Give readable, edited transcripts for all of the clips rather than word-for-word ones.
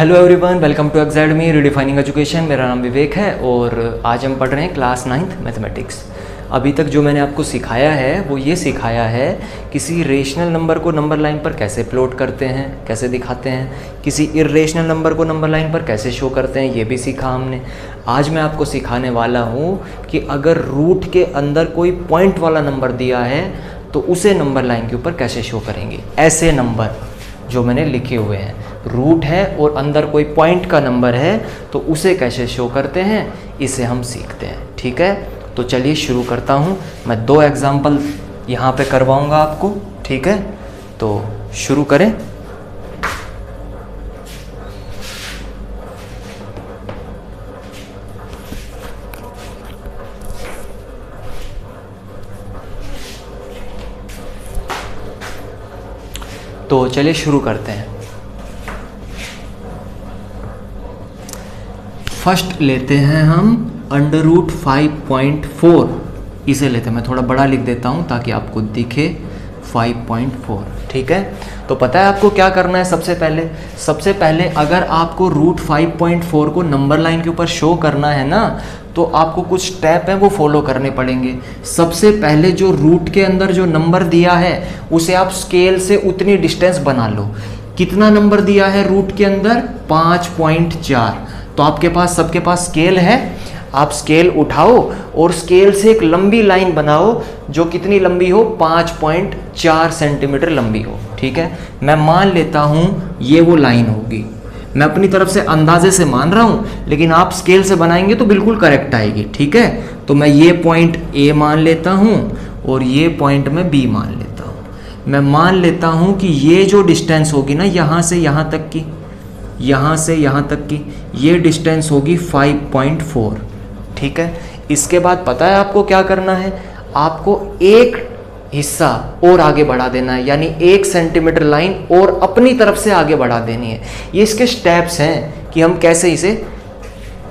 Hello everyone, welcome to Exademy redefining education. मेरा नाम विवेक है और आज हम पढ़ रहे हैं क्लास 9th मैथमेटिक्स। अभी तक जो मैंने आपको सिखाया है वो ये सिखाया है किसी रेशनल नंबर को नंबर लाइन पर कैसे प्लॉट करते हैं, कैसे दिखाते हैं, किसी इर्रेशनल नंबर को नंबर लाइन पर कैसे शो करते हैं, ये भी सीखा हमने। आज मैं आपको सिखाने वाला हूँ कि अगर रूट के अंदर कोई पॉइंट वाला नंबर दिया है तो उसे नंबर लाइन के ऊपर कैसे शो करेंगे। ऐसे नंबर जो मैंने लिखे हुए हैं, रूट है और अंदर कोई पॉइंट का नंबर है तो उसे कैसे शो करते हैं, इसे हम सीखते हैं। ठीक है, तो चलिए शुरू करता हूँ। मैं 2 एग्जाम्पल यहाँ पे करवाऊँगा आपको। ठीक है, तो शुरू करें। तो चलिए शुरू करते हैं। फर्स्ट लेते हैं हम √5.4, इसे लेते हैं। मैं थोड़ा बड़ा लिख देता हूँ ताकि आपको दिखे 5.4। ठीक है, तो पता है आपको क्या करना है। सबसे पहले अगर आपको √5.4 को नंबर लाइन के ऊपर शो करना है ना, तो आपको कुछ स्टेप हैं वो फॉलो करने पड़ेंगे। सबसे पहले जो रूट के अंदर जो नंबर दिया है उसे आप स्केल से उतनी डिस्टेंस बना लो। कितना नंबर दिया है रूट के अंदर? 5.4। तो आपके पास, सबके पास स्केल है, आप स्केल उठाओ और स्केल से एक लंबी लाइन बनाओ जो कितनी लंबी हो? 5.4 सेंटीमीटर लंबी हो। ठीक है, मैं मान लेता हूँ ये वो लाइन होगी। मैं अपनी तरफ से अंदाजे से मान रहा हूँ, लेकिन आप स्केल से बनाएंगे तो बिल्कुल करेक्ट आएगी। ठीक है, तो मैं ये पॉइंट A मान लेता हूँ और ये पॉइंट मैं B मान लेता हूँ। मैं मान लेता हूँ कि ये जो डिस्टेंस होगी ना, यहाँ से यहाँ तक की, यहाँ से यहाँ तक की, ये डिस्टेंस होगी 5.4। ठीक है, इसके बाद पता है आपको क्या करना है? आपको एक हिस्सा और आगे बढ़ा देना है, यानी 1 सेंटीमीटर लाइन और अपनी तरफ से आगे बढ़ा देनी है। ये इसके स्टेप्स हैं कि हम कैसे इसे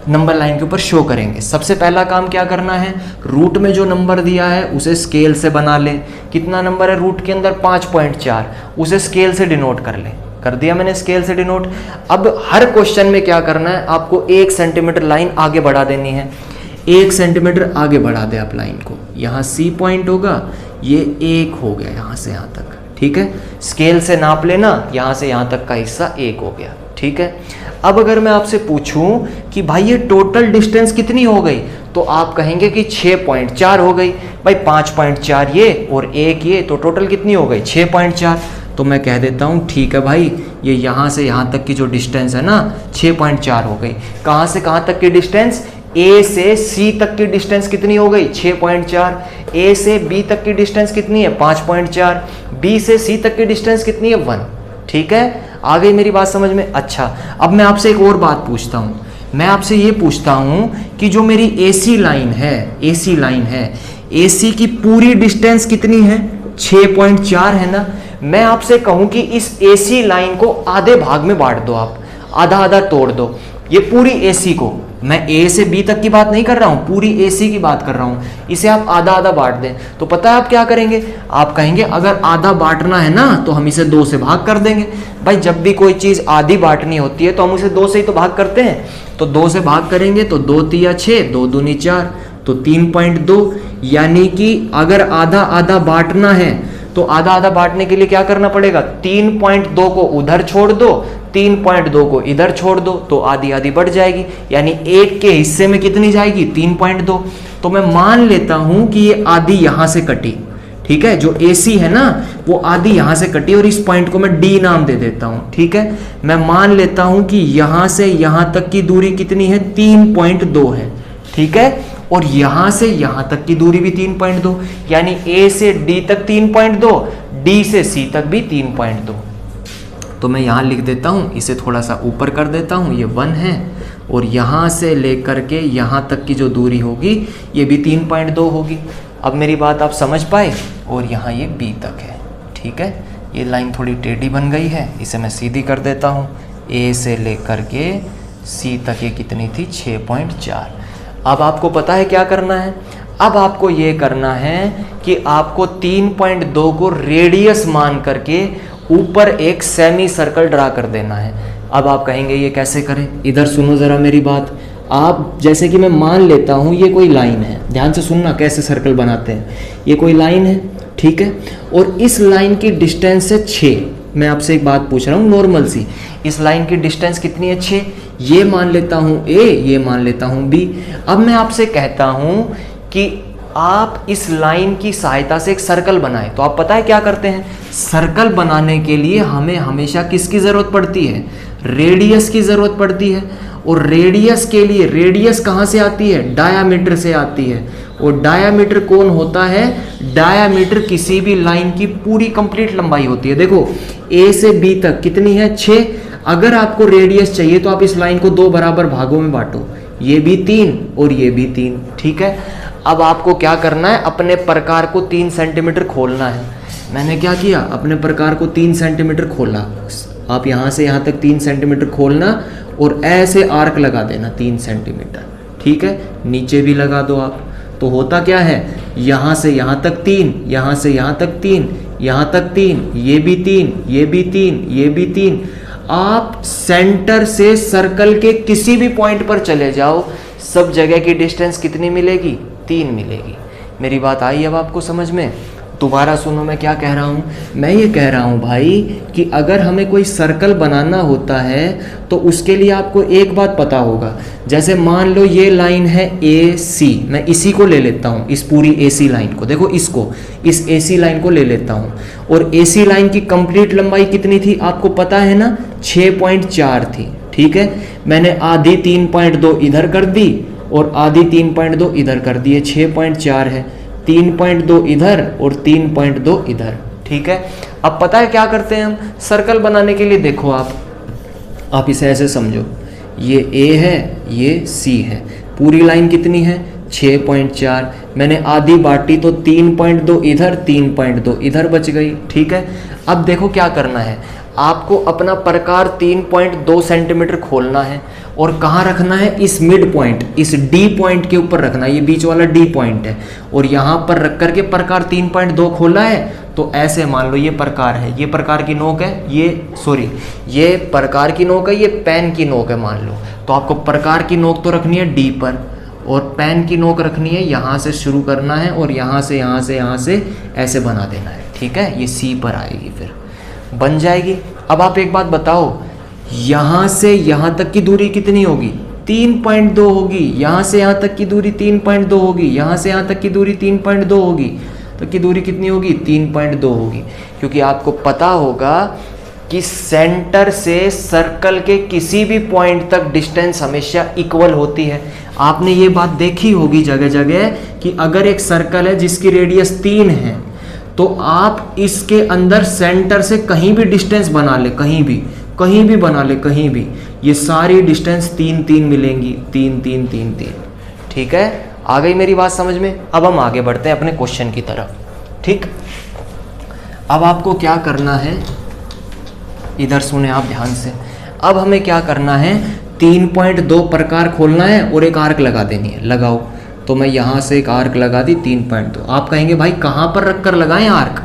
नंबर लाइन के ऊपर शो करेंगे। सबसे पहला काम क्या करना है? रूट में जो नंबर दिया है उसे स्केल से बना ले। कितना नंबर है रूट के अंदर? 5.4। उसे स्केल से डिनोट कर ले। कर दिया मैंने स्केल से डिनोट। अब हर क्वेश्चन में क्या करना है? आपको 1 सेंटीमीटर लाइन आगे बढ़ा देनी है। 1 सेंटीमीटर आगे बढ़ा दे आप लाइन को। यहाँ C पॉइंट होगा, ये 1 हो गया यहाँ से यहाँ तक। ठीक है, स्केल से नाप लेना, यहाँ से यहाँ तक का हिस्सा 1 हो गया। ठीक है, अब अगर मैं आपसे पूछूं कि भाई ये टोटल डिस्टेंस कितनी हो गई, तो आप कहेंगे कि 6.4 हो गई। भाई 5.4 ये और 1 ये, तो टोटल कितनी हो गई? 6.4। तो मैं कह देता हूँ ठीक है भाई, ये यहाँ से यहाँ तक की जो डिस्टेंस है ना, 6.4 हो गई। कहाँ से कहाँ तक की डिस्टेंस? A से C तक की डिस्टेंस कितनी हो गई? 6.4। A से B तक की डिस्टेंस कितनी है? 5.4। B से C तक की डिस्टेंस कितनी है? 1। ठीक है, आ गई मेरी बात समझ में? अच्छा, अब मैं आपसे एक और बात पूछता हूँ। मैं आपसे ये पूछता हूँ कि जो मेरी AC लाइन है, AC की पूरी डिस्टेंस कितनी है? 6.4 है ना। मैं आपसे कहूँ कि इस AC लाइन को आधे भाग में बांट दो, आप आधा आधा तोड़ दो। ये पूरी AC को, मैं A से B तक की बात नहीं कर रहा हूँ, पूरी AC की बात कर रहा हूँ, इसे आप आधा आधा बांट दें। तो पता है आप क्या करेंगे? आप कहेंगे अगर आधा बांटना है ना तो हम इसे 2 से भाग कर देंगे। भाई जब भी कोई चीज़ आधी बांटनी होती है तो हम उसे 2 से ही तो भाग करते हैं। तो 2 से भाग करेंगे तो 2 तिया 6, 2 दूनी 4, तो 3.2। यानी कि अगर आधा आधा बांटना है तो आधा आधा बांटने के लिए क्या करना पड़ेगा? 3.2 को उधर छोड़ दो, 3.2 को इधर छोड़ दो, तो आधी आधी बढ़ जाएगी। यानी 1 के हिस्से में कितनी जाएगी? 3.2। तो मैं मान लेता हूं कि ये आधी यहां से कटी। ठीक है, जो AC है ना वो आधी यहां से कटी और इस पॉइंट को मैं D नाम दे देता हूं। ठीक है, मैं मान लेता हूं कि यहां से यहां तक की दूरी कितनी है? 3.2 है। ठीक है, और यहां से यहां तक की दूरी भी 3.2, यानी A से D तक 3.2, D से C तक भी 3.2। तो मैं यहां लिख देता हूं, इसे थोड़ा सा ऊपर कर देता हूं, ये 1 है, और यहां से लेकर के यहां तक की जो दूरी होगी ये भी 3.2 होगी। अब मेरी बात आप समझ पाए? और यहाँ ये B तक है। ठीक है, ये लाइन थोड़ी टेढ़ी बन गई है, इसे मैं सीधी कर देता हूँ। A से लेकर के C तक ये कितनी थी? 6.4। अब आपको पता है क्या करना है? अब आपको ये करना है कि आपको 3.2 को रेडियस मान करके ऊपर एक सेमी सर्कल ड्रा कर देना है। अब आप कहेंगे ये कैसे करें, इधर सुनो ज़रा मेरी बात। आप जैसे कि मैं मान लेता हूँ ये कोई लाइन है, ध्यान से सुनना कैसे सर्कल बनाते हैं। ये कोई लाइन है, ठीक है, और इस लाइन की डिस्टेंस है 6। मैं आपसे एक बात पूछ रहा हूँ नॉर्मल सी, इस लाइन की डिस्टेंस कितनी है 6। ये मान लेता हूँ A, ये मान लेता हूँ B। अब मैं आपसे कहता हूँ कि आप इस लाइन की सहायता से एक सर्कल बनाएं, तो आप पता है क्या करते हैं, सर्कल बनाने के लिए हमें हमेशा किसकी ज़रूरत पड़ती है, रेडियस की ज़रूरत पड़ती है। और रेडियस के लिए, रेडियस कहाँ से आती है, डायामीटर से आती है। और डायामीटर कौन होता है, डायामीटर किसी भी लाइन की पूरी कंप्लीट लंबाई होती है। देखो A से B तक कितनी है 6। अगर आपको रेडियस चाहिए तो आप इस लाइन को 2 बराबर भागों में बांटो, ये भी 3 और ये भी 3, ठीक है। अब आपको क्या करना है, अपने प्रकार को 3 सेंटीमीटर खोलना है। मैंने क्या किया, अपने प्रकार को 3 सेंटीमीटर खोला। आप यहाँ से यहाँ तक 3 सेंटीमीटर खोलना और ऐसे आर्क लगा देना 3 सेंटीमीटर, ठीक है। नीचे भी लगा दो आप। तो होता क्या है, यहाँ से यहाँ तक 3, यहाँ से यहाँ तक 3, यहाँ तक 3, ये भी 3, ये भी 3, ये भी 3। आप सेंटर से सर्कल के किसी भी पॉइंट पर चले जाओ, सब जगह की डिस्टेंस कितनी मिलेगी, 3 मिलेगी। मेरी बात आई अब आपको समझ में। दोबारा सुनो मैं क्या कह रहा हूँ, मैं ये कह रहा हूँ भाई कि अगर हमें कोई सर्कल बनाना होता है तो उसके लिए आपको एक बात पता होगा। जैसे मान लो ये लाइन है AC, मैं इसी को ले लेता हूँ, इस पूरी AC लाइन को, देखो इसको, इस AC लाइन को ले लेता हूँ। और AC लाइन की कंप्लीट लंबाई कितनी थी आपको पता है ना, 6.4 थी, ठीक है। मैंने आधी 3.2 इधर कर दी और आधी 3.2 इधर कर दिए, 6.4 है, 3.2 इधर और 3.2 इधर, ठीक है। अब पता है क्या करते हैं हम सर्कल बनाने के लिए, देखो आप इसे ऐसे समझो, ये A है, ये C है, पूरी लाइन कितनी है 6.4, मैंने आधी बांटी तो 3.2 इधर 3.2 इधर बच गई, ठीक है। अब देखो क्या करना है, आपको अपना प्रकार 3.2 सेंटीमीटर खोलना है और कहाँ रखना है, इस मिड पॉइंट, इस D पॉइंट के ऊपर रखना है। ये बीच वाला D पॉइंट है और यहाँ पर रख करके प्रकार 3.2 खोला है। तो ऐसे मान लो ये प्रकार है, ये प्रकार की नोक है, ये प्रकार की नोक है, ये पेन की नोक है मान लो। तो आपको प्रकार की नोक तो रखनी है D पर और पेन की नोक रखनी है, यहाँ से शुरू करना है और यहाँ से ऐसे बना देना है, ठीक है। ये C पर आएगी, फिर बन जाएगी। अब आप एक बात बताओ, यहाँ से यहाँ तक की दूरी कितनी होगी, 3.2 होगी। यहाँ से यहाँ तक की दूरी 3.2 होगी, यहाँ से यहाँ तक की दूरी 3.2 होगी, तो की दूरी कितनी होगी, 3.2 होगी। क्योंकि आपको पता होगा कि सेंटर से सर्कल के किसी भी पॉइंट तक डिस्टेंस हमेशा इक्वल होती है। आपने ये बात देखी होगी जगह जगह कि अगर एक सर्कल है जिसकी रेडियस 3 है तो आप इसके अंदर सेंटर से कहीं भी डिस्टेंस बना ले, कहीं भी बना ले, कहीं भी, ये सारी डिस्टेंस 3 मिलेंगी, 3, ठीक है। आ गई मेरी बात समझ में। अब हम आगे बढ़ते हैं अपने क्वेश्चन की तरफ, ठीक। अब आपको क्या करना है, इधर सुने आप ध्यान से। अब हमें क्या करना है, 3.2 प्रकार खोलना है और एक आर्क लगा देनी है। लगाओ। तो मैं यहाँ से एक आर्क लगा दी 3.2। आप कहेंगे भाई कहाँ पर रख कर लगाएं आर्क,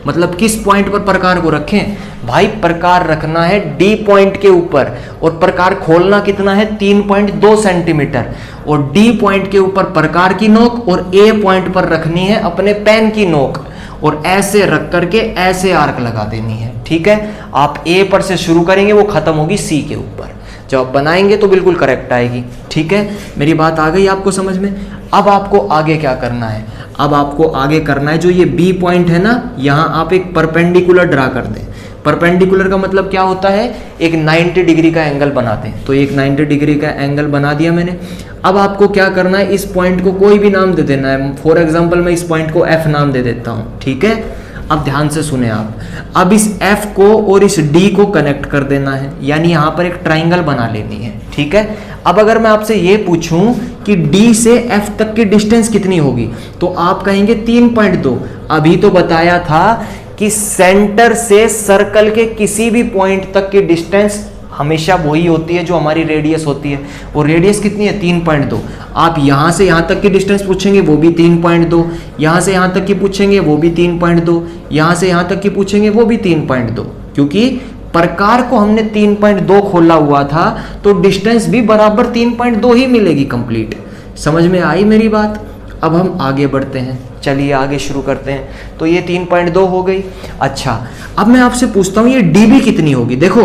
मतलब किस पॉइंट पर प्रकार को रखें। भाई प्रकार रखना है D पॉइंट के ऊपर और प्रकार खोलना कितना है 3.2 सेंटीमीटर, और D पॉइंट के ऊपर प्रकार की नोक और A पॉइंट पर रखनी है अपने पेन की नोक, और ऐसे रख करके ऐसे आर्क लगा देनी है, ठीक है। आप A पर से शुरू करेंगे, वो खत्म होगी C के ऊपर। जब आप बनाएंगे तो बिल्कुल करेक्ट आएगी, ठीक है। मेरी बात आ गई आपको समझ में। अब आपको आगे क्या करना है, अब आपको आगे करना है जो ये B पॉइंट है ना, यहाँ आप एक परपेंडिकुलर ड्रा कर दें। परपेंडिकुलर का मतलब क्या होता है, एक 90 डिग्री का एंगल बनाते हैं। तो एक 90 डिग्री का एंगल बना दिया मैंने। अब आपको क्या करना है, इस पॉइंट को कोई भी नाम दे देना है। फॉर एग्जाम्पल मैं इस पॉइंट को F नाम दे देता हूँ, ठीक है। अब ध्यान से सुने आप, अब इस F को और इस D को कनेक्ट कर देना है, यानी यहाँ पर एक ट्राइंगल बना लेनी है, ठीक है। अब अगर मैं आपसे ये पूछूं कि D से F तक की डिस्टेंस कितनी होगी, तो आप कहेंगे 3.2। अभी तो बताया था कि सेंटर से सर्कल के किसी भी पॉइंट तक की डिस्टेंस हमेशा वही होती है जो हमारी रेडियस होती है। और रेडियस कितनी है 3.2। आप यहाँ से यहाँ तक की डिस्टेंस पूछेंगे वो भी 3.2, यहाँ से यहाँ तक की पूछेंगे वो भी 3.2, यहाँ से यहाँ तक की पूछेंगे वो भी 3.2, क्योंकि प्रकार को हमने 3.2 खोला हुआ था तो डिस्टेंस भी बराबर 3.2 ही मिलेगी कंप्लीट। समझ में आई मेरी बात? अब हम आगे बढ़ते हैं, चलिए आगे शुरू करते हैं। तो ये 3.2 हो गई। अच्छा, अब मैं आपसे पूछता हूँ ये dB कितनी होगी। देखो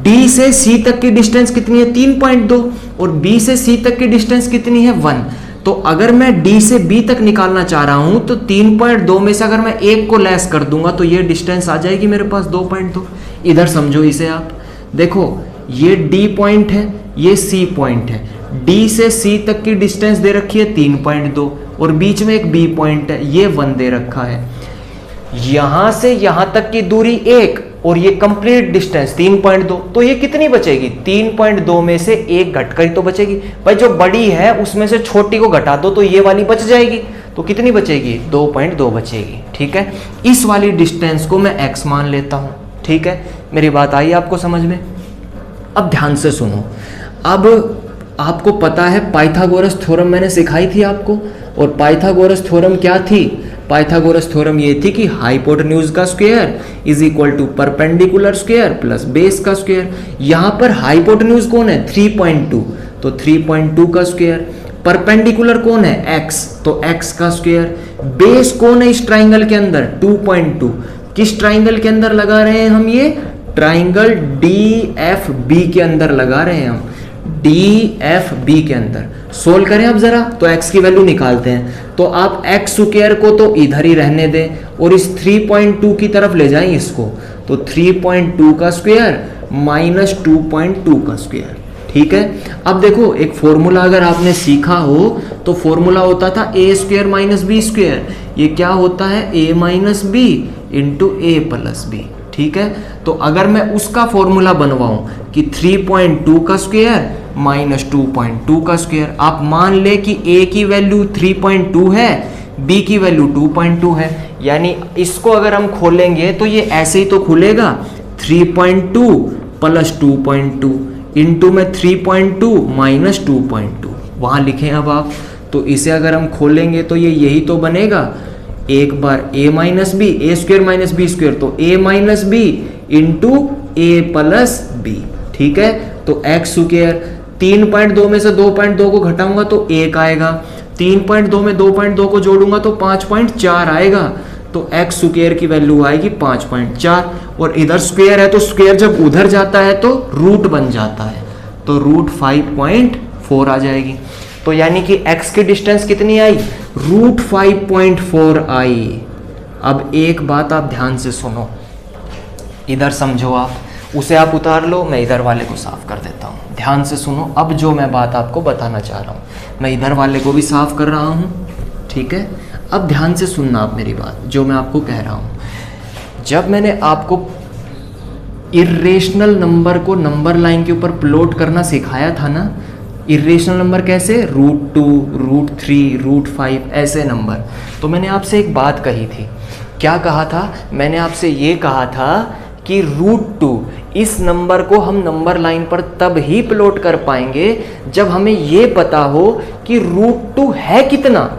D से C तक की डिस्टेंस कितनी है 3.2 और B से C तक की डिस्टेंस कितनी है 1। तो अगर मैं D से B तक निकालना चाह रहा हूं तो 3.2 में से अगर मैं एक को लेस कर दूंगा तो ये डिस्टेंस आ जाएगी मेरे पास 2.2। इधर समझो इसे आप, देखो ये D पॉइंट है, ये C पॉइंट है। D से C तक की डिस्टेंस दे रखी है 3.2 और बीच में एक B पॉइंट है, ये 1 दे रखा है। यहां से यहां तक की दूरी 1 और ये कंप्लीट डिस्टेंस 3.2, तो ये कितनी बचेगी 3.2 में से 1 घटकर ही तो बचेगी भाई। जो बड़ी है उसमें से छोटी को घटा दो तो ये वाली बच जाएगी, तो कितनी बचेगी 2.2 बचेगी। ठीक है, इस वाली डिस्टेंस को मैं x मान लेता हूं। ठीक है, मेरी बात आई आपको समझ में? अब ध्यान से सुनो। अब आपको पता है पाइथागोरस थ्योरम मैंने सिखाई थी आपको, और पाइथागोरस थ्योरम क्या थी? पाइथागोरस थ्योरम ये थी कि हाइपोटेन्यूज का square is equal to perpendicular square plus base का स्क्वायर। यहाँ पर हाइपोटेन्यूज कौन है 3.2, तो 3.2 का स्क्वायर। परपेंडिकुलर कौन है x, तो x का स्क्वायर। बेस कौन है इस ट्राइंगल के अंदर 2.2। किस ट्राइंगल के अंदर लगा रहे हैं हम? ये ट्राइंगल DFB के अंदर लगा रहे हैं हम, DFB के अंदर। सोल्व करें अब जरा, तो x की वैल्यू निकालते हैं। तो आप x स्क्वायर को तो इधर ही रहने दें और इस 3.2 की तरफ ले जाएं इसको, तो 3.2 का स्क्वायर माइनस 2.2 का स्क्वायर। ठीक है, अब देखो एक फॉर्मूला अगर आपने सीखा हो तो फॉर्मूला होता था a square minus B square. ये क्या होता है a minus B into A plus B. ठीक है, तो अगर मैं उसका फॉर्मूला बनवाऊं कि 3.2 का स्क्वायर माइनस 2.2 का स्क्वायर, आप मान ले कि a की वैल्यू 3.2 है, b की वैल्यू 2.2 है, यानी इसको अगर हम खोलेंगे तो ये ऐसे ही तो खुलेगा 3.2 प्लस 2.2 इंटू में 3.2 माइनस 2.2 वहां लिखें अब आप। तो इसे अगर हम खोलेंगे तो ये यही तो बनेगा, एक बार a minus B, A square minus B square, तो a minus B into A plus B. ठीक है, तो x स्क्वायर 3.2 में से 2.2 को घटाऊंगा तो 1 आएगा, 3.2 में 2.2 को जोड़ूंगा तो 5.4 आएगा, तो x स्क्वायर की वैल्यू आएगी 5.4। और इधर स्क्वायर है तो स्क्वायर जब उधर जाता है तो रूट बन जाता है, तो रूट 5.4 आ जाएगी। तो यानी कि x की डिस्टेंस कितनी आई रूट 5.4 आई। अब एक बात आप ध्यान से सुनो, इधर समझो आप, उसे आप उतार लो, मैं इधर वाले को साफ कर देता हूँ। ध्यान से सुनो, अब जो मैं बात आपको बताना चाह रहा हूँ, मैं इधर वाले को भी साफ कर रहा हूँ। ठीक है, अब ध्यान से सुनना आप मेरी बात, जो मैं आपको कह रहा हूँ। जब मैंने आपको इर्रेशनल नंबर को नंबर लाइन के ऊपर प्लॉट करना सिखाया था ना, इर्रेशनल नंबर कैसे, √2, √3, √5 ऐसे नंबर, तो मैंने आपसे एक बात कही थी। क्या कहा था? मैंने आपसे ये कहा था कि √2 इस नंबर को हम नंबर लाइन पर तब ही प्लॉट कर पाएंगे जब हमें ये पता हो कि √2 है कितना।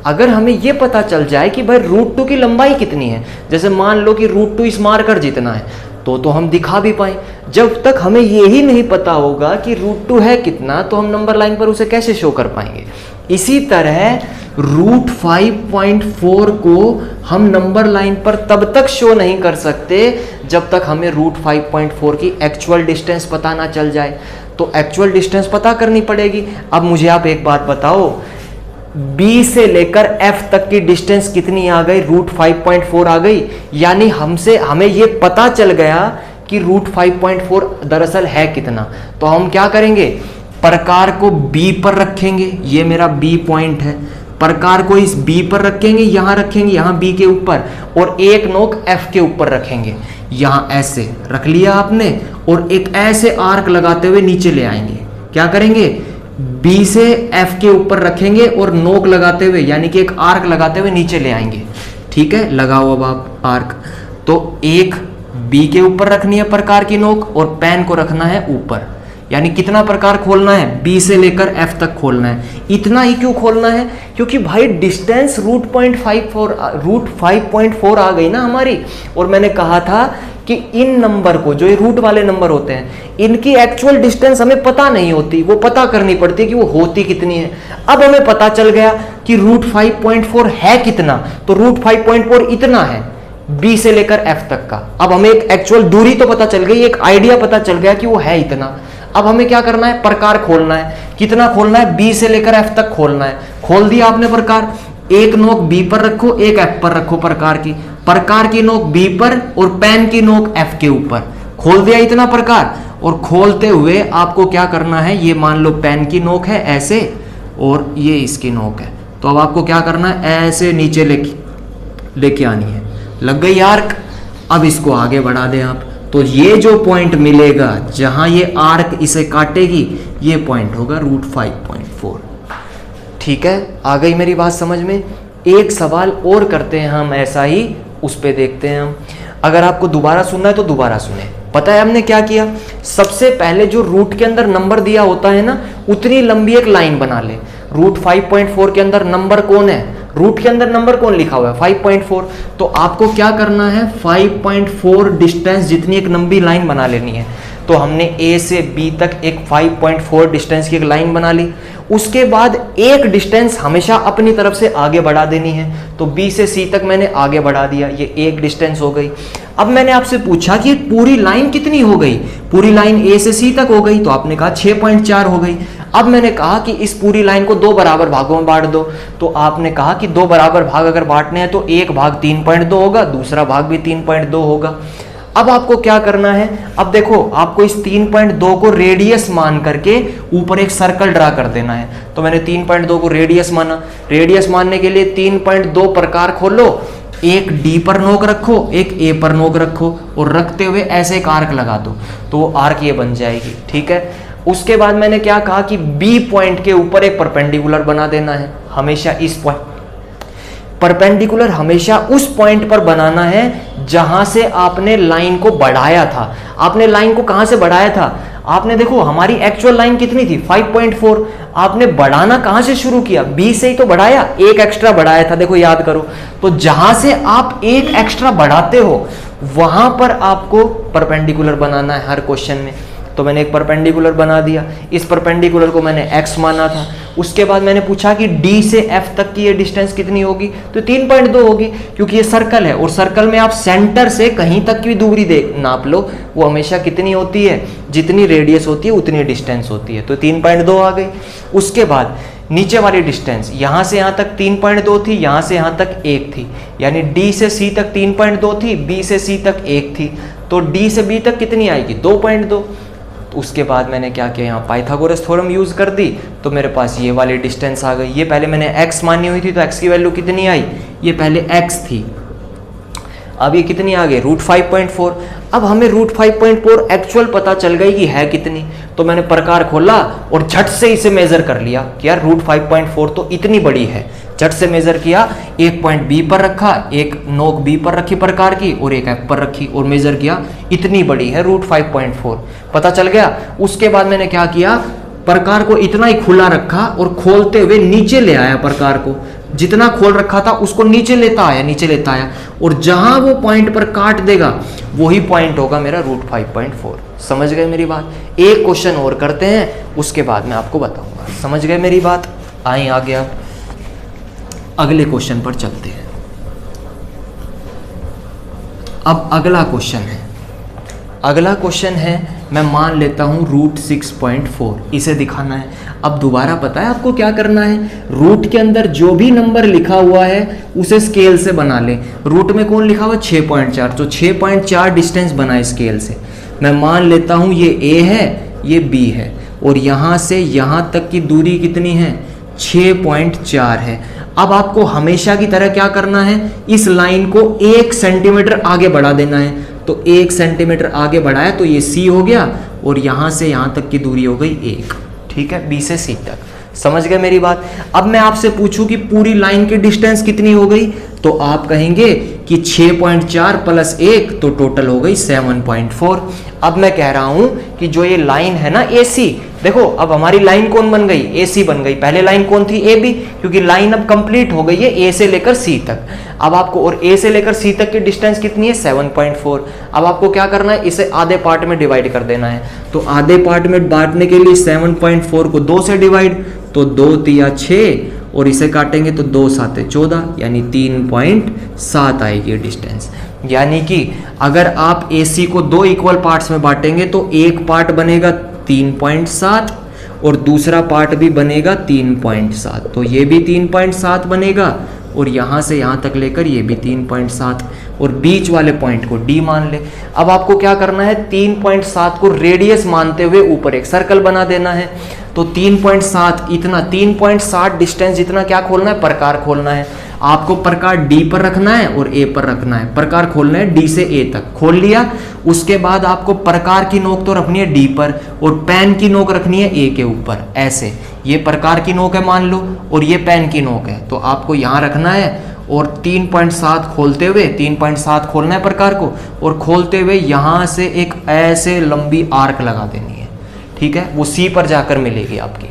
अगर हमें ये पता चल जाए कि भाई √2 की लंबाई कितनी है, जैसे मान लो कि √2 इस मार्कर जितना है, तो हम दिखा भी पाए। जब तक हमें ये ही नहीं पता होगा कि √2 है कितना, तो हम नंबर लाइन पर उसे कैसे शो कर पाएंगे। इसी तरह √5.4 को हम नंबर लाइन पर तब तक शो नहीं कर सकते जब तक हमें √5.4 की एक्चुअल डिस्टेंस पता ना चल जाए। तो एक्चुअल डिस्टेंस पता करनी पड़ेगी। अब मुझे आप एक बात बताओ, B से लेकर F तक की डिस्टेंस कितनी आ गई, √5.4 आ गई। यानी हमें ये पता चल गया कि √5.4 दरअसल है कितना। तो हम क्या करेंगे, प्रकार को B पर रखेंगे, ये मेरा B पॉइंट है, प्रकार को इस B पर रखेंगे, यहाँ रखेंगे, यहाँ B के ऊपर, और एक नोक F के ऊपर रखेंगे, यहाँ ऐसे रख लिया आपने, और एक ऐसे आर्क लगाते हुए नीचे ले आएंगे। क्या करेंगे, B से F के ऊपर रखेंगे और नोक लगाते हुए, यानी कि एक आर्क लगाते हुए नीचे ले आएंगे। ठीक है, लगाओ अब आप आर्क। तो एक बी के ऊपर रखनी है प्रकार की नोक और पेन को रखना है ऊपर। यानी कितना प्रकार खोलना है, बी से लेकर एफ तक खोलना है। इतना ही क्यों खोलना है, क्योंकि भाई डिस्टेंस रूट 5.4 आ गई ना हमारी। और मैंने कहा था कि इन नंबर को, जो ये रूट वाले नंबर होते हैं, इनकी एक्चुअल डिस्टेंस हमें पता नहीं होती, वो पता करनी पड़ती है कि वो होती कितनी है। अब हमें पता चल गया कि रूट 5.4 है कितना, तो रूट 5.4 इतना है बी से लेकर एफ तक का। अब हमें एक एक्चुअल दूरी तो पता चल गई, एक आइडिया पता चल गया कि वो है इतना। अब हमें क्या करना है, प्रकार खोलना है। कितना खोलना है, बी से लेकर एफ तक खोलना है। खोल दिया आपने प्रकार, एक नोक बी पर रखो, एक एफ पर रखो प्रकार की नोक बी पर और पेन की नोक एफ के ऊपर। खोल दिया इतना प्रकार। और खोलते हुए आपको क्या करना है, ये मान लो पेन की नोक है ऐसे और ये इसकी नोक है, तो अब आपको क्या करना है, ऐसे नीचे लेके आनी है। लग गई आर्क। अब इसको आगे बढ़ा दें आप, तो ये जो पॉइंट मिलेगा जहां ये आर्क इसे काटेगी, ये पॉइंट होगा रूट 5.4। ठीक है, आ गई मेरी बात समझ में। एक सवाल और करते हैं हम ऐसा ही, उस पे देखते हैं हम। अगर आपको दोबारा सुनना है तो दोबारा सुने। पता है हमने क्या किया, सबसे पहले जो रूट के अंदर नंबर दिया होता है ना, उतनी लंबी एक लाइन बना ले। रूट 5.4 के अंदर नंबर कौन है, रूट के अंदर नंबर कौन लिखा हुआ है, 5.4। तो आपको क्या करना है, 5.4 डिस्टेंस जितनी एक लंबी लाइन बना लेनी है। तो हमने ए से बी तक एक 5.4 डिस्टेंस की एक लाइन बना ली। उसके बाद एक डिस्टेंस हमेशा अपनी तरफ से आगे बढ़ा देनी है। तो बी से सी तक मैंने आगे बढ़ा दिया, ये एक डिस्टेंस हो गई। अब मैंने आपसे पूछा कि पूरी लाइन कितनी हो गई, पूरी लाइन ए से सी तक हो गई, तो आपने कहा 6.4 हो गई। अब मैंने कहा कि इस पूरी लाइन को 2 बराबर भागों में बांट दो, तो आपने कहा कि 2 बराबर भाग अगर बांटने हैं तो एक भाग 3.2 होगा, दूसरा भाग भी 3.2 होगा। अब आपको क्या करना है, अब देखो आपको इस 3.2 को रेडियस मान करके ऊपर एक सर्कल ड्रा कर देना है। तो मैंने 3.2 को रेडियस माना। रेडियस मानने के लिए 3.2 प्रकार खोलो, एक डी पर नोक रखो, एक ए पर नोक रखो और रखते हुए ऐसे एक आर्क लगा दो, तो वो आर्क ये बन जाएगी। ठीक है, उसके बाद मैंने क्या कहा कि बी पॉइंट के ऊपर एक परपेंडिकुलर बना देना है। हमेशा इस पॉइंट परपेंडिकुलर हमेशा उस पॉइंट पर बनाना है जहां से आपने लाइन को बढ़ाया था। आपने लाइन को कहां से बढ़ाया था, आपने देखो हमारी एक्चुअल लाइन कितनी थी 5.4, आपने बढ़ाना कहां से शुरू किया, बी से ही तो बढ़ाया, एक एक्स्ट्रा बढ़ाया था। देखो याद करो, तो जहां से आप एक एक्स्ट्रा बढ़ाते हो वहां पर आपको परपेंडिकुलर बनाना है हर क्वेश्चन में। तो मैंने एक परपेंडिकुलर बना दिया, इस परपेंडिकुलर को मैंने x माना था। उसके बाद मैंने पूछा कि d से f तक की ये डिस्टेंस कितनी होगी, तो 3.2 होगी, क्योंकि ये सर्कल है और सर्कल में आप सेंटर से कहीं तक की दूरी नाप लो, वो हमेशा कितनी होती है, जितनी रेडियस होती है उतनी डिस्टेंस होती है। तो 3.2 आ गई। उसके बाद नीचे वाली डिस्टेंस यहाँ से यहाँ तक 3.2 थी, यहाँ से यहाँ तक 1 थी, यानी d से c तक 3.2 थी, b से c तक 1 थी, तो d से b तक कितनी आएगी 2.2। उसके बाद मैंने क्या किया, यहाँ पाइथागोरस थ्योरम यूज कर दी, तो मेरे पास ये वाली डिस्टेंस आ गई। ये पहले मैंने x मानी हुई थी, तो x की वैल्यू कितनी आई, ये पहले x थी, अब ये कितनी आ गई रूट 5.4। अब हमें रूट 5.4 एक्चुअल पता चल गई कि है कितनी, तो मैंने प्रकार खोला और झट से इसे मेजर कर लिया कि यार रूट 5.4 तो इतनी बड़ी है। झट से मेजर किया, एक पॉइंट बी पर रखा, एक नोक बी पर रखी प्रकार की और एक एफ पर रखी और मेजर किया, इतनी बड़ी है रूट 5.4, पता चल गया। उसके बाद मैंने क्या किया, प्रकार को इतना ही खुला रखा और खोलते हुए नीचे ले आया प्रकार को, जितना खोल रखा था उसको नीचे लेता आया और जहां वो पॉइंट पर काट देगा वही पॉइंट होगा मेरा रूट 5.4। समझ गए मेरी बात। एक क्वेश्चन और करते हैं, उसके बाद मैं आपको बताऊंगा। समझ गए मेरी बात। आए आगे आप अगले क्वेश्चन पर चलते हैं। अब अगला क्वेश्चन है मैं मान लेता हूं रूट 6.4, इसे दिखाना है। अब दोबारा पता है आपको क्या करना है, रूट के अंदर जो भी नंबर लिखा हुआ है उसे स्केल से बना ले। रूट में कौन लिखा हुआ 6.4, तो 6.4 डिस्टेंस बनाए स्केल से। मैं मान लेता हूं ये a है, ये b है और यहां से यहां तक की दूरी कितनी है 6.4 है। अब आपको हमेशा की तरह क्या करना है, इस लाइन को 1 सेंटीमीटर आगे बढ़ा देना है। तो 1 सेंटीमीटर आगे बढ़ाया तो ये C हो गया और यहां से यहां तक की दूरी हो गई 1। ठीक है, B से C तक। समझ गए मेरी बात। अब मैं आपसे पूछूं कि पूरी लाइन की डिस्टेंस कितनी हो गई, तो आप कहेंगे कि 6.4 प्लस 1 तो टोटल हो गई 7.4। अब मैं कह रहा हूं कि जो ये लाइन है ना AC, देखो अब हमारी लाइन कौन बन गई, AC बन गई। पहले लाइन कौन थी, AB, क्योंकि लाइन अब कंप्लीट हो गई है A से लेकर C तक। अब आपको, और A से लेकर C तक की डिस्टेंस कितनी है, 7.4। अब आपको क्या करना है, इसे आधे पार्ट में डिवाइड कर देना है। तो आधे पार्ट में बांटने के लिए 7.4 को 2 से डिवाइड, तो 2 तिया 6, और इसे काटेंगे तो 2 साते 14, यानी 3.7 आएगी डिस्टेंस। यानी कि अगर आप AC को 2 इक्वल पार्ट्स में बांटेंगे तो एक पार्ट बनेगा 3.7 और दूसरा पार्ट भी बनेगा 3.7, तो ये भी 3.7 बनेगा, और यहाँ से यहाँ तक लेकर ये भी 3.7, और बीच वाले पॉइंट को D मान ले। अब आपको क्या करना है, 3.7 को रेडियस मानते हुए ऊपर एक सर्कल बना देना है। तो 3.7 इतना, 3.7 डिस्टेंस जितना क्या खोलना है, प्रकार खोलना है। आपको प्रकार D पर रखना है और A पर रखना है। प्रकार खोलना है D से A तक, खोल लिया। उसके बाद आपको प्रकार की नोक तो रखनी है D पर, और पेन की नोक रखनी है A के ऊपर, ऐसे। ये प्रकार की नोक है मान लो, और ये पेन की नोक है, तो आपको यहाँ रखना है। और 3.7 खोलते हुए, 3.7 खोलना है प्रकार को, और खोलते हुए यहाँ से एक ऐसे लंबी आर्क लगा देनी है, ठीक है। वो C पर जाकर मिलेगी आपकी,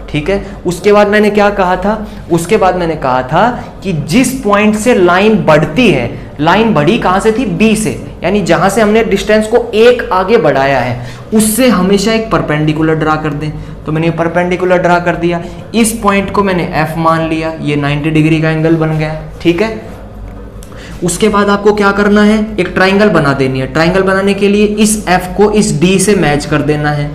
ठीक है। उसके बाद मैंने क्या कहा था, उसके बाद मैंने कहा था कि जिस पॉइंट से लाइन बढ़ती है, लाइन बढ़ी कहां से थी, B से, यानी जहां से हमने डिस्टेंस को 1 आगे बढ़ाया है उससे हमेशा एक परपेंडिकुलर ड्रा कर दें। तो मैंने परपेंडिकुलर ड्रा कर दिया। इस पॉइंट को मैंने F मान लिया, ये 90 डिग्री का एंगल बन गया, ठीक है। उसके बाद आपको क्या करना है, एक ट्राइंगल बना देनी है। ट्राइंगल बनाने के लिए इस F को इस D से मैच कर देना है।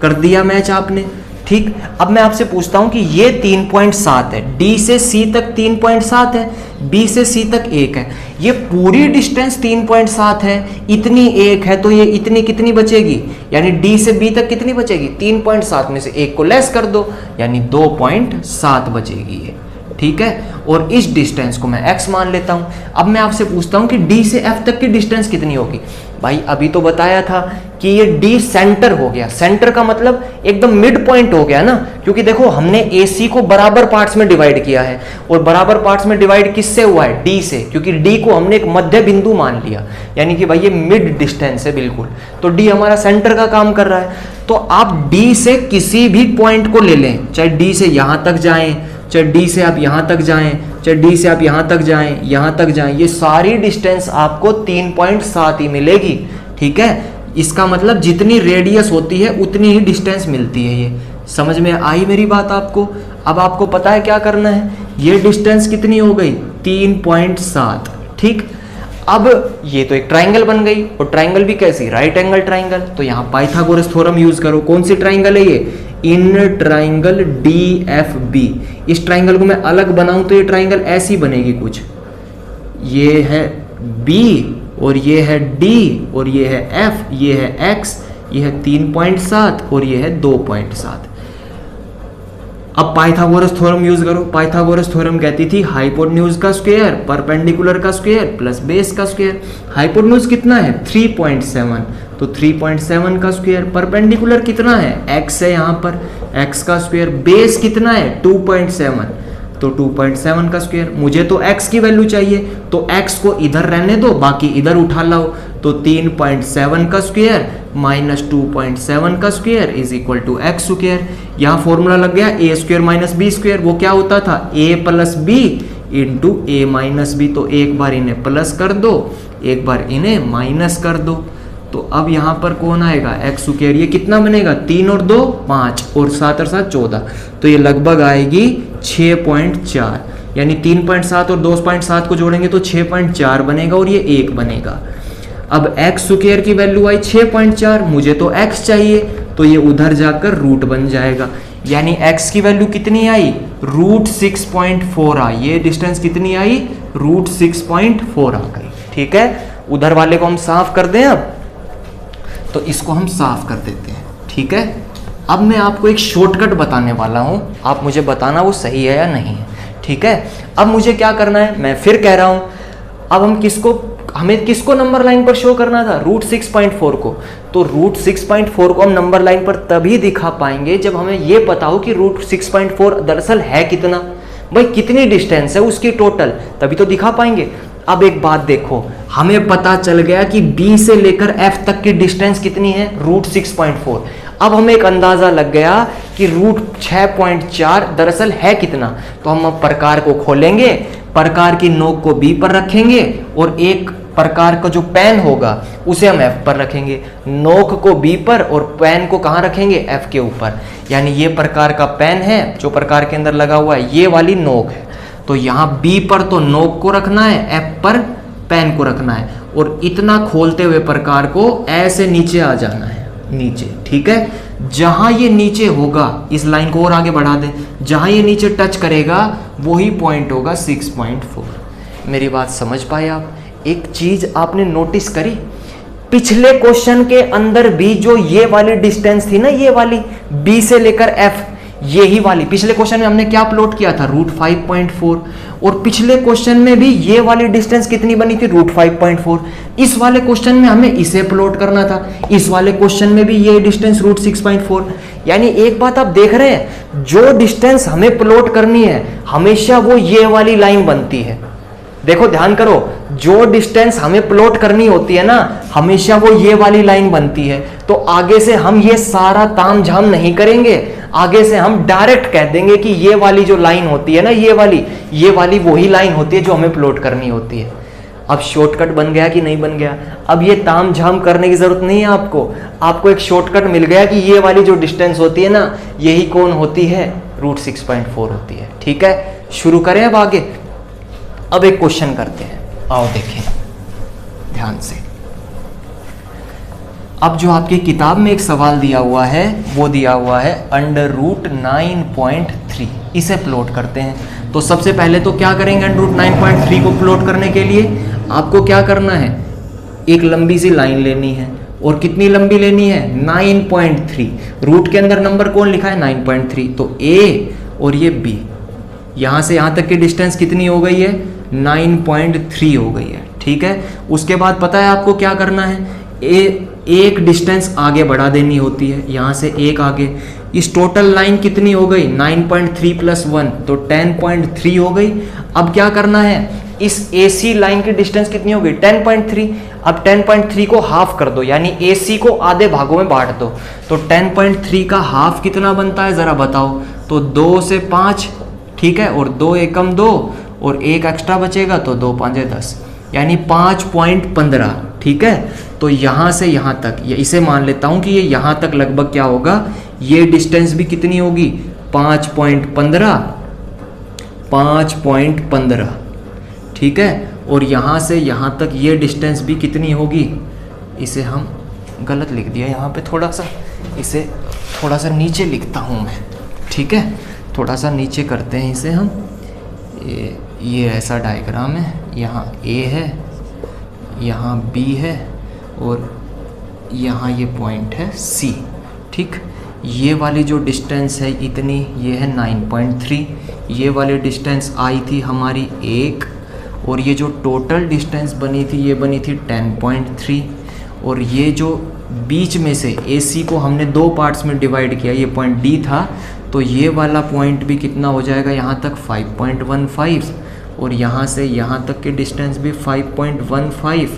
कर दिया मैच आपने, ठीक। अब मैं आपसे पूछता हूं कि ये 3.7 है, D से C तक 3.7 है, B से C तक 1 है। ये पूरी डिस्टेंस 3.7 है, इतनी 1 है, तो ये इतनी कितनी बचेगी, यानी D से B तक कितनी बचेगी, 3.7 में से 1 को लेस कर दो, यानी 2.7 बचेगी ये, ठीक है। और इस डिस्टेंस को मैं x मान लेता हूं। अब मैं आपसे पूछता हूं कि D से F तक की डिस्टेंस कितनी होगी। भाई अभी तो बताया था कि ये D सेंटर हो गया। सेंटर का मतलब एकदम मिड पॉइंट हो गया ना, क्योंकि देखो हमने AC को बराबर पार्ट्स में डिवाइड किया है, और बराबर पार्ट्स में डिवाइड किससे हुआ है, D से, क्योंकि D को हमने एक मध्य बिंदु मान लिया, यानी कि भाई ये मिड डिस्टेंस है बिल्कुल। तो D हमारा सेंटर का काम कर रहा है। तो आप D से किसी भी पॉइंट को ले लें, चाहे D से यहां तक जाएं, चाहे D से आप यहां तक जाएं, चाहे D से आप यहां तक जाएं, यहां तक जाएं, ये सारी डिस्टेंस आपको 3.7 ही मिलेगी, ठीक है। इसका मतलब जितनी रेडियस होती है उतनी ही डिस्टेंस मिलती है। ये समझ में आई मेरी बात आपको। अब आपको पता है क्या करना है, ये डिस्टेंस कितनी हो गई, 3.7, ठीक। अब ये तो एक ट्राइंगल बन गई, और ट्राइंगल भी कैसी, राइट एंगल ट्राइंगल। तो यहाँ पाइथागोरस थ्योरम यूज करो। कौन सी ट्राइंगल है ये, इन ट्राइंगल DFB। इस ट्राइंगल को मैं अलग बनाऊं तो ये ट्राइंगल ऐसी बनेगी कुछ, ये है B और ये है D और ये है F, ये है X, ये है 3.7 और ये है 2.7। अब पाइथागोरस थ्योरम यूज करो। पाइथागोरस थ्योरम कहती थी हाइपोटेन्यूज का स्क्वायर, परपेंडिकुलर का स्क्वायर प्लस बेस का स्क्वायर। हाइपोटेन्यूज कितना है, 3.7, तो 3.7 का स्क्वायर। परपेंडिकुलर कितना है, x है यहाँ पर, x का स्क्वायर। बेस कितना है, 2.7, तो 2.7 का स्क्वायर। मुझे तो x की वैल्यू चाहिए, तो x को इधर रहने दो, बाकी इधर उठा लाओ। तो 3.7 का स्क्वायर माइनस 2.7 का square is equal to X square. यहाँ फॉर्मूला लग गया a square minus b square. वो क्या होता था, a plus b into a minus b। तो एक बार इन्हें प्लस कर दो, एक बार इन्हें माइनस कर दो। तो अब यहाँ पर कौन आएगा, एक्स स्क्वायर। ये कितना बनेगा, 3 और 2 5 और 7 और 7 14। तो ये लगभग आएगी 6.4, यानी 3.7 और 2.7 को जोड़ेंगे तो 6.4 बनेगा, और ये 1 बनेगा। अब एक्स स्क्वायर की वैल्यू आई 6.4, मुझे तो एक्स चाहिए, तो ये उधर जाकर रूट बन जाएगा। यानी एक्स की वैल्यू कितनी आई, √6.4 आई। ये डिस्टेंस कितनी आई, √6.4 आ गई, ठीक है। उधर वाले को हम साफ कर दें अब, तो इसको हम साफ कर देते हैं, ठीक है। अब मैं आपको एक शॉर्टकट बताने वाला हूं, आप मुझे बताना वो सही है या नहीं है, ठीक है। अब मुझे क्या करना है, मैं फिर कह रहा हूं, अब हमें किसको नंबर लाइन पर शो करना था, √6.4 को। तो √6.4 को हम नंबर लाइन पर तभी दिखा पाएंगे जब हमें यह पता हो कि √6.4 दरअसल है कितना, भाई कितनी डिस्टेंस है उसकी टोटल, तभी तो दिखा पाएंगे। अब एक बात देखो, हमें पता चल गया कि B से लेकर F तक की डिस्टेंस कितनी है, √6.4। अब हमें एक अंदाजा लग गया कि √6.4 दरअसल है कितना। तो हम अब प्रकार को खोलेंगे, प्रकार की नोक को B पर रखेंगे और एक प्रकार का जो पेन होगा उसे हम F पर रखेंगे। नोक को B पर और पेन को कहाँ रखेंगे, F के ऊपर। यानी ये प्रकार का पेन है जो प्रकार के अंदर लगा हुआ है, ये वाली नोक है। तो यहाँ B पर तो नोक को रखना है, F पर पेन को रखना है और इतना खोलते हुए प्रकार को ऐसे नीचे आ जाना है, नीचे, ठीक है। जहां ये नीचे होगा, इस लाइन को और आगे बढ़ा दें, जहां ये नीचे टच करेगा वही पॉइंट होगा 6.4। मेरी बात समझ पाए आप? एक चीज आपने नोटिस करी, पिछले क्वेश्चन के अंदर भी जो ये वाली डिस्टेंस थी ना, ये वाली B से लेकर F, यही वाली पिछले क्वेश्चन में हमने क्या प्लॉट किया था, √5.4। और पिछले क्वेश्चन में भी ये वाली डिस्टेंस कितनी बनी थी, √5.4। इस वाले क्वेश्चन में हमें इसे प्लॉट करना था, इस वाले क्वेश्चन में भी ये डिस्टेंस √6.4। यानी एक बात आप देख रहे हैं, जो डिस्टेंस हमें प्लॉट करनी है हमेशा वो ये वाली लाइन बनती है। देखो ध्यान करो, जो डिस्टेंस हमें प्लॉट करनी होती है ना, हमेशा वो ये वाली लाइन बनती है। तो आगे से हम ये सारा तामझाम नहीं करेंगे, आगे से हम डायरेक्ट कह देंगे कि ये वाली जो लाइन होती है ना, ये वाली वही लाइन होती है जो हमें प्लॉट करनी होती है। अब शॉर्टकट बन गया कि नहीं बन गया? अब ये तामझाम करने की जरूरत नहीं है आपको एक शॉर्टकट मिल गया कि ये वाली जो डिस्टेंस होती है ना, यही कौन होती है, √6.4 होती है। ठीक है, शुरू करें अब आगे। अब एक क्वेश्चन करते हैं, आओ देखें ध्यान से। अब जो आपकी किताब में एक सवाल दिया हुआ है, वो दिया हुआ है √9.3, इसे प्लॉट करते हैं। तो सबसे पहले तो क्या करेंगे, √9.3 को प्लॉट करने के लिए आपको क्या करना है, एक लंबी सी लाइन लेनी है। और कितनी लंबी लेनी है, 9.3। रूट के अंदर नंबर कौन लिखा है, 9.3। तो A और ये B, यहाँ से यहाँ तक की डिस्टेंस कितनी हो गई है, 9.3 हो गई है। ठीक है, उसके बाद पता है आपको क्या करना है, एक डिस्टेंस आगे बढ़ा देनी होती है, यहाँ से एक आगे। इस टोटल लाइन कितनी हो गई, 9.3 + 1 तो 10.3 हो गई। अब क्या करना है, इस AC लाइन की डिस्टेंस कितनी हो गई, 10.3। अब 10.3 को हाफ कर दो, यानी AC को आधे भागों में बांट दो। तो 10.3 का हाफ कितना बनता है जरा बताओ। तो 2 से 5, ठीक है, और 2 एकम 2 और 1 एक्स्ट्रा बचेगा, तो 2 5 10, यानी 5.15। ठीक है, तो यहाँ से यहाँ तक, ये इसे मान लेता हूँ कि ये यहाँ तक लगभग क्या होगा, ये डिस्टेंस भी कितनी होगी, 5.15। ठीक है, और यहाँ से यहाँ तक ये डिस्टेंस भी कितनी होगी, इसे हम गलत लिख दिया यहाँ पे, थोड़ा सा इसे थोड़ा सा नीचे लिखता हूँ मैं। ठीक है, थोड़ा सा नीचे करते हैं इसे हम। ये ऐसा डायग्राम है, यहाँ A है, यहाँ B है और यहाँ ये पॉइंट है C। ठीक, ये वाली जो डिस्टेंस है इतनी, ये है 9.3। ये वाली डिस्टेंस आई थी हमारी 1, और ये जो टोटल डिस्टेंस बनी थी ये बनी थी 10.3। और ये जो बीच में से AC को हमने 2 पार्ट्स में डिवाइड किया, ये पॉइंट D था, तो ये वाला पॉइंट भी कितना हो जाएगा, यहाँ तक 5.15, और यहाँ से यहाँ तक की डिस्टेंस भी 5.15।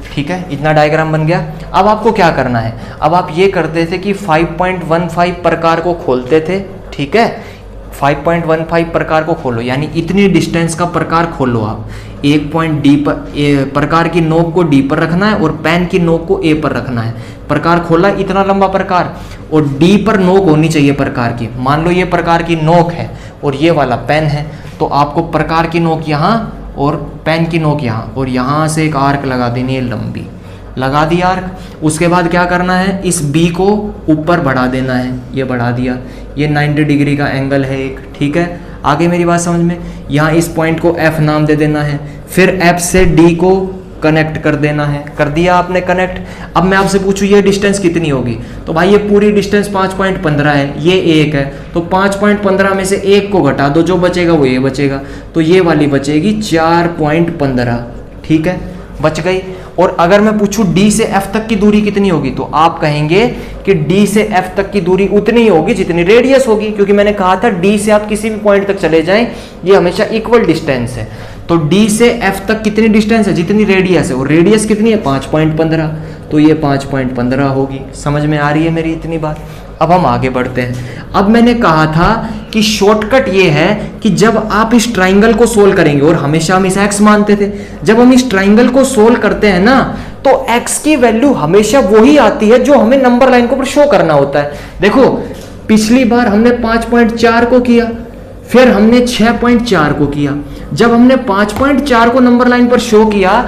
ठीक है, इतना डायग्राम बन गया। अब आपको क्या करना है, अब आप ये करते थे कि 5.15 प्रकार को खोलते थे। ठीक है, 5.15 प्रकार को खोलो, यानी इतनी डिस्टेंस का प्रकार खोलो आप। एक पॉइंट D पर, प्रकार की नोक को D पर रखना है और पेन की नोक को A पर रखना है। प्रकार खोला, इतना लंबा प्रकार, और D पर नोक होनी चाहिए प्रकार की। मान लो ये प्रकार की नोक है और ये वाला पेन है, तो आपको प्रकार की नोक यहाँ और पेन की नोक यहाँ, और यहाँ से एक आर्क लगा देनी है लंबी, लगा दी आर्क। उसके बाद क्या करना है, इस B को ऊपर बढ़ा देना है, ये बढ़ा दिया, ये 90 डिग्री का एंगल है एक। ठीक है, आगे मेरी बात समझ में। यहाँ इस पॉइंट को F नाम दे देना है, फिर F से D को कनेक्ट कर देना है। कर दिया आपने कनेक्ट। अब मैं आपसे पूछूं ये डिस्टेंस कितनी होगी, तो भाई ये पूरी डिस्टेंस 5.15 है, ये 1 है, तो 5.15 में से 1 को घटा दो, जो बचेगा वो ये बचेगा, तो ये वाली बचेगी 4.15। ठीक है, बच गई। और अगर मैं पूछूं D से F तक की दूरी कितनी होगी, तो आप कहेंगे कि D से F तक की दूरी उतनी ही होगी जितनी रेडियस होगी, क्योंकि मैंने कहा था D से आप किसी भी पॉइंट तक चले जाएं, ये हमेशा इक्वल डिस्टेंस है। तो डी से एफ तक कितनी डिस्टेंस है, जितनी रेडियस है, और रेडियस कितनी है 5.15, तो ये 5.15 होगी। समझ में आ रही है मेरी इतनी बात। अब हम आगे बढ़ते हैं। अब मैंने कहा था कि शॉर्टकट ये है कि जब आप इस ट्राइंगल को सोल्व करेंगे, और हमेशा हम इसे एक्स मानते थे, जब हम इस ट्राइंगल को सोल्व करते हैं ना, तो एक्स की वैल्यू हमेशा वही आती है जो हमें नंबर लाइन के ऊपर शो करना होता है। देखो पिछली बार हमने 5.4 को किया, फिर हमने 6.4 को किया। जब हमने 5.4 को नंबर लाइन पर शो किया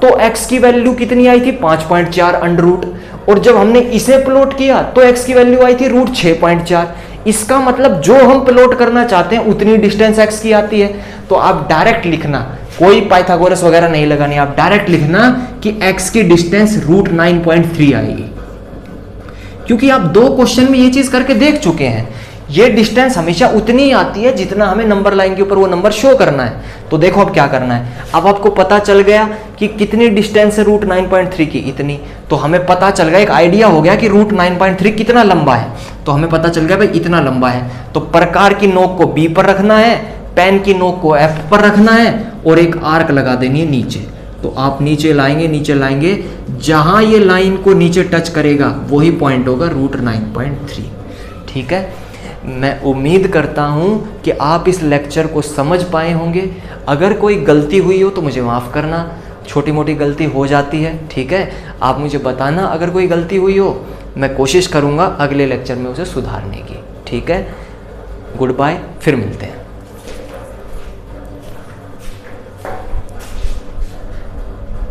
तो x की वैल्यू कितनी आई थी 5.4 अंडर रूट, और जब हमने इसे प्लॉट किया तो x की वैल्यू आई थी रूट 6.4। इसका मतलब जो हम प्लॉट करना चाहते हैं उतनी डिस्टेंस x की आती है। तो आप डायरेक्ट लिखना, कोई पाइथागोरस वगैरह नहीं लगानी, आप डायरेक्ट लिखना कि x की डिस्टेंस रूट 9.3 आएगी, क्योंकि आप 2 क्वेश्चन में ये चीज करके देख चुके हैं। ये डिस्टेंस हमेशा उतनी ही आती है जितना हमें नंबर लाइन के ऊपर वो नंबर शो करना है। तो देखो अब क्या करना है। अब आपको पता चल गया कि कितनी डिस्टेंस है रूट 9.3 की, इतनी। तो हमें पता चल गया, एक आइडिया हो गया कि रूट 9.3 कितना लंबा है। तो हमें पता चल गया भाई इतना लंबा है। तो प्रकार की नोक को बी पर रखना है, पेन की नोक को एफ पर रखना है, और एक आर्क लगा देनी है नीचे। तो आप नीचे लाएंगे, जहां ये लाइन को नीचे टच करेगा वही पॉइंट होगा रूट 9.3। ठीक है, मैं उम्मीद करता हूं कि आप इस लेक्चर को समझ पाए होंगे। अगर कोई गलती हुई हो तो मुझे माफ़ करना, छोटी मोटी गलती हो जाती है। ठीक है, आप मुझे बताना अगर कोई गलती हुई हो, मैं कोशिश करूंगा अगले लेक्चर में उसे सुधारने की। ठीक है, गुड बाय, फिर मिलते हैं।